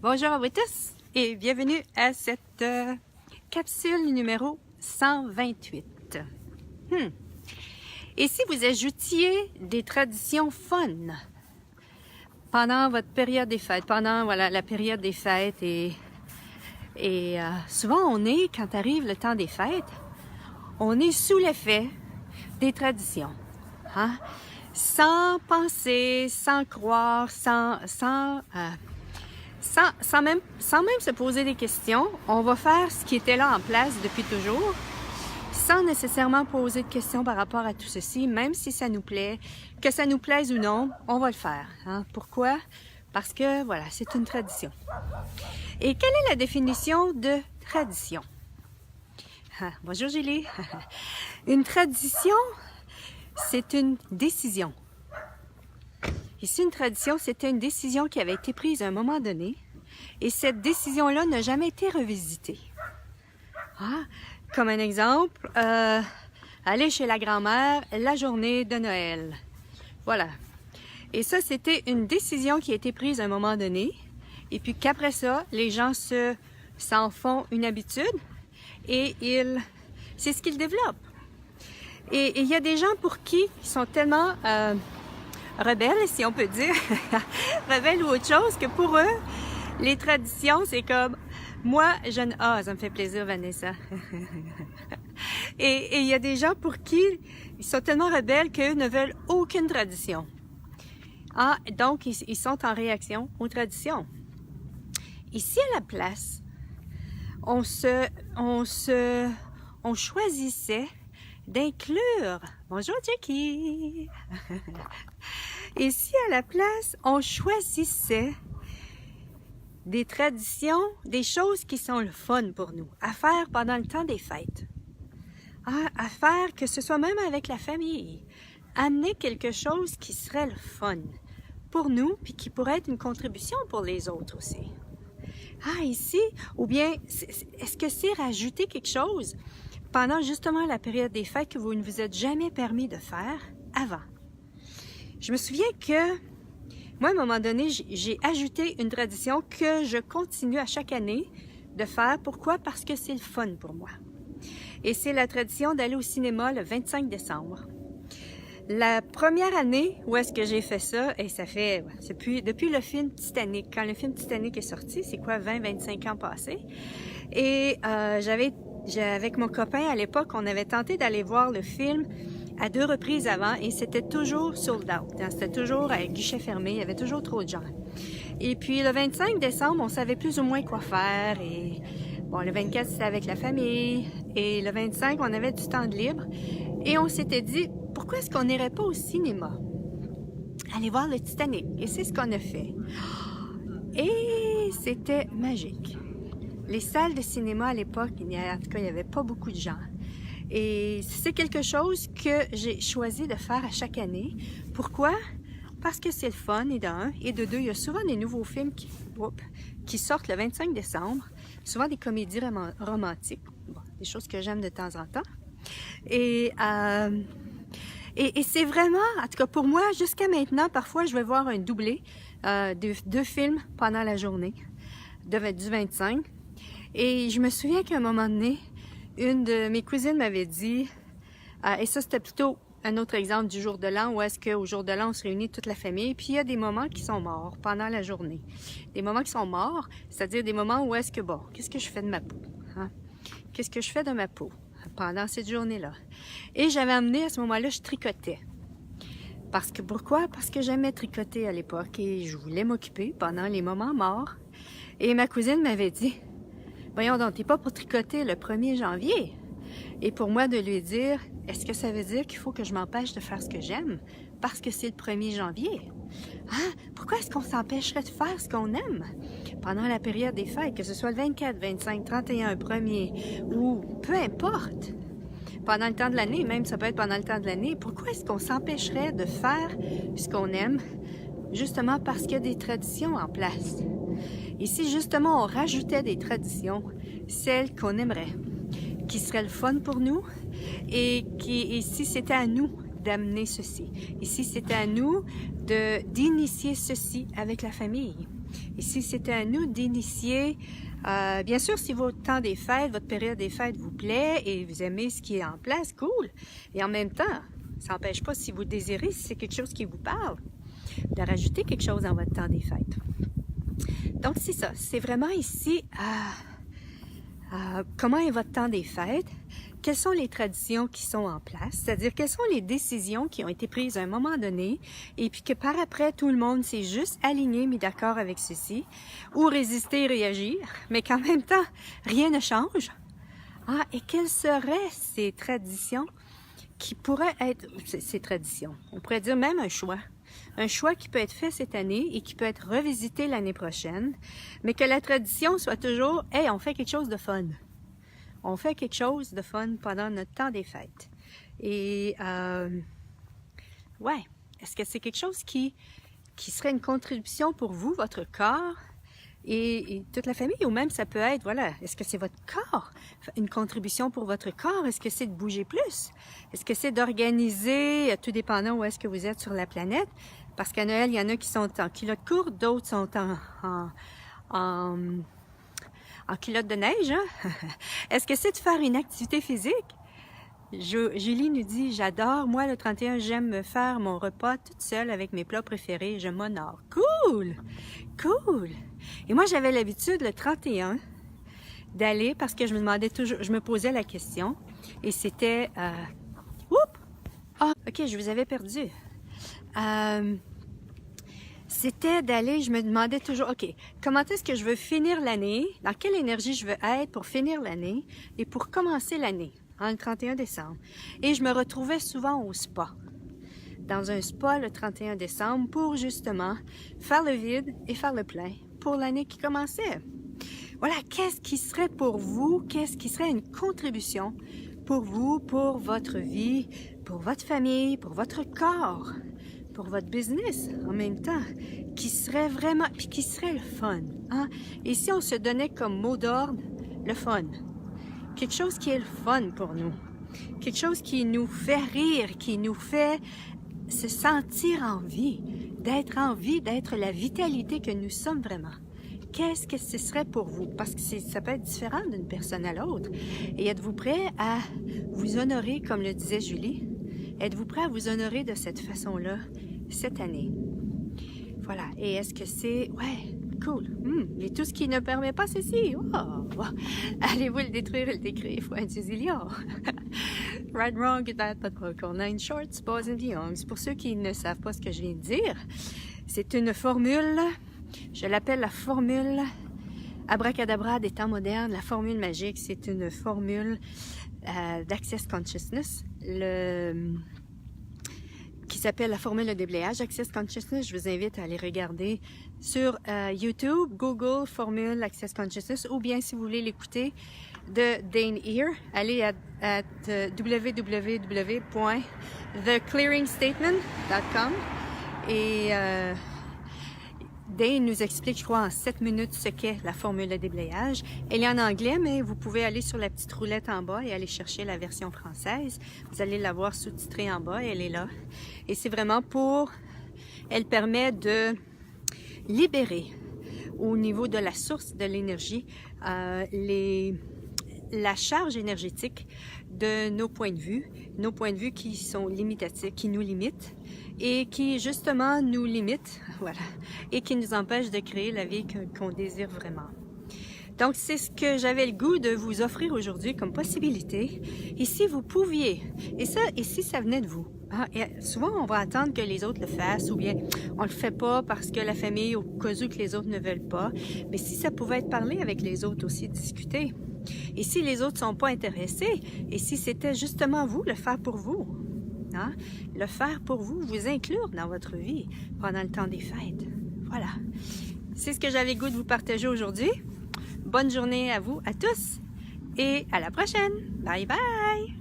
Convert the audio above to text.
Bonjour à vous tous et bienvenue à cette capsule numéro 128. Et si vous ajoutiez des traditions fun pendant votre période des fêtes, pendant la période des fêtes et souvent quand arrive le temps des fêtes, on est sous l'effet des traditions, hein? Sans penser, sans croire, sans même se poser des questions, on va faire ce qui était là en place depuis toujours, sans nécessairement poser de questions par rapport à tout ceci, même si ça nous plaît, que ça nous plaise ou non, on va le faire, hein? Pourquoi? Parce que, voilà, c'est une tradition. Et quelle est la définition de tradition? Bonjour Julie! Une tradition, c'est une décision. Ici, une tradition, c'était une décision qui avait été prise à un moment donné et cette décision-là n'a jamais été revisitée. Comme un exemple, aller chez la grand-mère la journée de Noël. Voilà. Et ça, c'était une décision qui a été prise à un moment donné et puis qu'après ça, les gens s'en font une habitude et c'est ce qu'ils développent. Et il y a des gens pour qui ils sont tellement rebelles, si on peut dire, rebelles ou autre chose, que pour eux, les traditions, c'est comme, moi, ça me fait plaisir, Vanessa. et il y a des gens pour qui ils sont tellement rebelles qu'eux ne veulent aucune tradition. Donc, ils sont en réaction aux traditions. Ici, à la place, on choisissait d'inclure. Bonjour Jackie! Ici, à la place, on choisissait des traditions, des choses qui sont le fun pour nous, à faire pendant le temps des fêtes. À faire que ce soit même avec la famille. Amener quelque chose qui serait le fun pour nous, puis qui pourrait être une contribution pour les autres aussi. Ici, ou bien, est-ce que c'est rajouter quelque chose pendant justement la période des fêtes que vous ne vous êtes jamais permis de faire avant? Je me souviens que, moi, à un moment donné, j'ai ajouté une tradition que je continue à chaque année de faire. Pourquoi? Parce que c'est le fun pour moi. Et c'est la tradition d'aller au cinéma le 25 décembre. La première année où est-ce que j'ai fait ça, et ça fait, depuis le film Titanic, quand le film Titanic est sorti, c'est quoi, 20-25 ans passés, et avec mon copain à l'époque, on avait tenté d'aller voir le film à 2 reprises avant et c'était toujours sold out. C'était toujours à guichet fermé, il y avait toujours trop de gens. Et puis le 25 décembre, on savait plus ou moins quoi faire et bon, le 24 c'était avec la famille et le 25 on avait du temps de libre et on s'était dit pourquoi est-ce qu'on n'irait pas au cinéma? Aller voir le Titanic. Et c'est ce qu'on a fait. Et c'était magique. Les salles de cinéma à l'époque, en tout cas, il n'y avait pas beaucoup de gens. Et c'est quelque chose que j'ai choisi de faire à chaque année. Pourquoi? Parce que c'est le fun, et de un. Et de deux, il y a souvent des nouveaux films qui sortent le 25 décembre. Souvent des comédies romantiques. Bon, des choses que j'aime de temps en temps. Et c'est vraiment, en tout cas pour moi, jusqu'à maintenant, parfois je vais voir un doublé de 2 films pendant la journée du 25. Et je me souviens qu'à un moment donné, une de mes cousines m'avait dit, et ça c'était plutôt un autre exemple du jour de l'an, où est-ce qu'au jour de l'an on se réunit toute la famille, puis il y a des moments qui sont morts pendant la journée. Des moments qui sont morts, c'est-à-dire des moments où est-ce que, bon, qu'est-ce que je fais de ma peau? Qu'est-ce que je fais de ma peau pendant cette journée-là? Et j'avais amené à ce moment-là, je tricotais. Pourquoi? Parce que j'aimais tricoter à l'époque et je voulais m'occuper pendant les moments morts. Et ma cousine m'avait dit, voyons donc, t'es pas pour tricoter le 1er janvier. Et pour moi de lui dire, est-ce que ça veut dire qu'il faut que je m'empêche de faire ce que j'aime parce que c'est le 1er janvier? Pourquoi est-ce qu'on s'empêcherait de faire ce qu'on aime pendant la période des fêtes, que ce soit le 24, 25, 31, 1er ou peu importe? Pendant le temps de l'année, même ça peut être pendant le temps de l'année, pourquoi est-ce qu'on s'empêcherait de faire ce qu'on aime justement parce qu'il y a des traditions en place? Et si justement on rajoutait des traditions, celles qu'on aimerait, qui seraient le fun pour nous, et si c'était à nous d'amener ceci, et si c'était à nous d'initier ceci avec la famille, Ici, c'était à nous d'initier. Bien sûr, si votre temps des fêtes, votre période des fêtes vous plaît et vous aimez ce qui est en place, cool. Et en même temps, ça n'empêche pas, si vous désirez, si c'est quelque chose qui vous parle, de rajouter quelque chose dans votre temps des fêtes. Donc, c'est ça. C'est vraiment ici, comment est votre temps des fêtes? Quelles sont les traditions qui sont en place? C'est-à-dire, quelles sont les décisions qui ont été prises à un moment donné et puis que par après, tout le monde s'est juste aligné, mis d'accord avec ceci, ou résister, réagir, mais qu'en même temps, rien ne change. Et quelles seraient ces traditions qui pourraient être, ces traditions, on pourrait dire même un choix qui peut être fait cette année et qui peut être revisité l'année prochaine, mais que la tradition soit toujours, hey, on fait quelque chose de fun. On fait quelque chose de fun pendant notre temps des fêtes. Et, ouais, est-ce que c'est quelque chose qui serait une contribution pour vous, votre corps et toute la famille? Ou même ça peut être, voilà, est-ce que c'est votre corps, une contribution pour votre corps? Est-ce que c'est de bouger plus? Est-ce que c'est d'organiser, tout dépendant où est-ce que vous êtes sur la planète? Parce qu'à Noël, il y en a qui sont en culotte courte, d'autres sont en culotte de neige, hein? Est-ce que c'est de faire une activité physique? Julie nous dit, j'adore, moi le 31, j'aime me faire mon repas toute seule avec mes plats préférés, je m'honore. Cool! Cool! Et moi, j'avais l'habitude le 31 d'aller, parce que je me demandais toujours, je me posais la question, et c'était, ok, je vous avais perdu. C'était d'aller, je me demandais toujours, ok, comment est-ce que je veux finir l'année, dans quelle énergie je veux être pour finir l'année et pour commencer l'année, le 31 décembre. Et je me retrouvais souvent au spa, dans un spa le 31 décembre pour justement faire le vide et faire le plein pour l'année qui commençait. Voilà, qu'est-ce qui serait pour vous, qu'est-ce qui serait une contribution pour vous, pour votre vie, pour votre famille, pour votre corps, pour votre business en même temps, qui serait vraiment, puis qui serait le fun. Hein? Et si on se donnait comme mot d'ordre, le fun. Quelque chose qui est le fun pour nous. Quelque chose qui nous fait rire, qui nous fait se sentir en vie, d'être la vitalité que nous sommes vraiment. Qu'est-ce que ce serait pour vous? Parce que ça peut être différent d'une personne à l'autre. Et êtes-vous prêt à vous honorer, comme le disait Julie? Êtes-vous prêt à vous honorer de cette façon-là cette année? Voilà. Et est-ce que c'est... Ouais, cool. Et tout ce qui ne permet pas ceci. Oh. Allez-vous le détruire et le décrire? Faut un Right, wrong, good, bad, but vocal. Nine shorts, boys and youngs. Pour ceux qui ne savent pas ce que je viens de dire, c'est une formule, je l'appelle la formule abracadabra des temps modernes, la formule magique. C'est une formule d'Access Consciousness, qui s'appelle la formule de déblayage Access Consciousness. Je vous invite à aller regarder sur YouTube, Google, formule Access Consciousness, ou bien si vous voulez l'écouter de Dain Heer, allez à www.theclearingstatement.com et Dain nous explique, je crois, en 7 minutes ce qu'est la formule de déblayage. Elle est en anglais, mais vous pouvez aller sur la petite roulette en bas et aller chercher la version française. Vous allez la voir sous-titrée en bas, elle est là. Et c'est vraiment elle permet de libérer au niveau de la source de l'énergie la charge énergétique de nos points de vue qui sont limitatifs, qui nous limitent et qui justement nous limitent, voilà, et qui nous empêchent de créer la vie qu'on désire vraiment. Donc c'est ce que j'avais le goût de vous offrir aujourd'hui comme possibilité. Et si vous pouviez, et si ça venait de vous, et souvent on va attendre que les autres le fassent ou bien on le fait pas parce que la famille au cas où que les autres ne veulent pas, mais si ça pouvait être parlé avec les autres aussi, discuter. Et si les autres sont pas intéressés, et si c'était justement vous, le faire pour vous, hein? Le faire pour vous, vous inclure dans votre vie pendant le temps des fêtes. Voilà. C'est ce que j'avais le goût de vous partager aujourd'hui. Bonne journée à vous, à tous, et à la prochaine. Bye bye!